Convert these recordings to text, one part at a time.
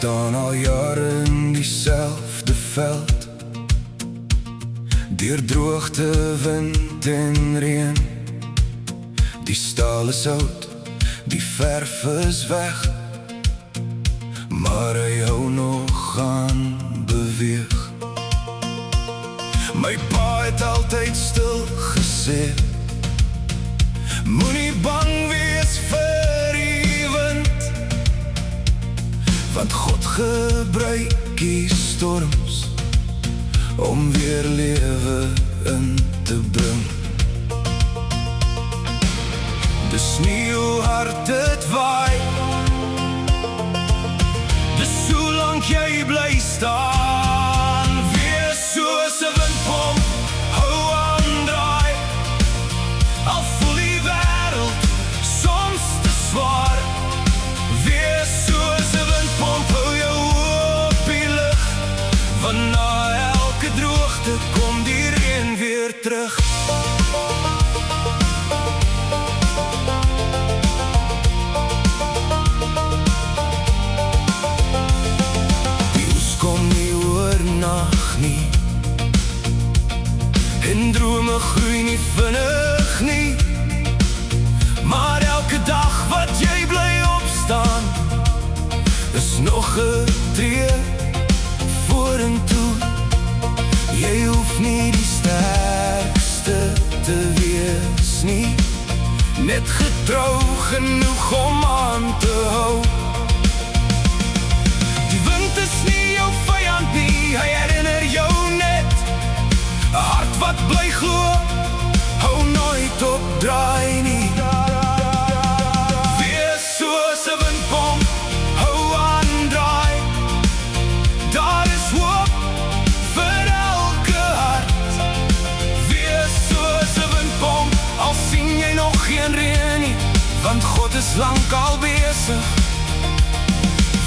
staan al jare in diezelfde veld, deur droogte, wind en reën. Die staal is oud, die verf is weg, maar hy hou nog aan beweeg. My pa het altyd stil gesê, moenie bang wees vir die wind, want God gebruik die storms om weer lewe in te bring. Dis nie hoe hard het waai, dis hoe lang jy bly staan. Wees soos 'n windpomp, hou aan draai, al voel die wêreld soms te swaar. Wees soos 'n windpomp, hou jou op die lug, want na elke droogte kom die reën weer terug. Nag nie, en drome groei nie vinnig nie, maar elke dag wat jy bly opstaan, is nog 'n tree vorentoe. Jy hoef nie die sterkste te wees nie, net getrou genoeg om aan te hou. Die wind is nie jou vyand nie, hy herinner jou net 'n hart wat bly glo, hou nooit op draai nie. Wees soos 'n windpomp, hou aan draai, daar is hoop vir elke hart. Wees soos 'n windpomp, al sien jy nog geen reën nie, want God is lankal besig,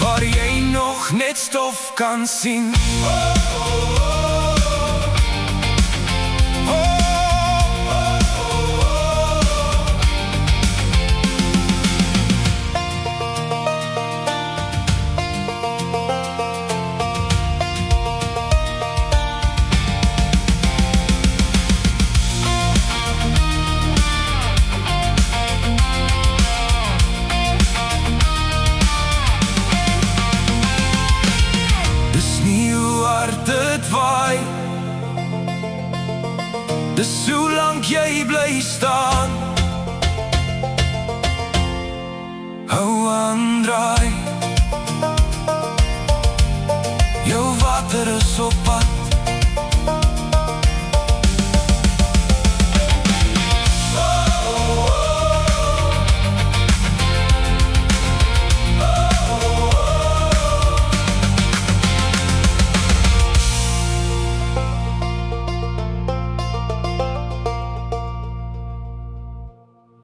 waar jy nog net stof kan sien. Dis hoe lang jy bly staan, hou aan draai, jou water is op pad.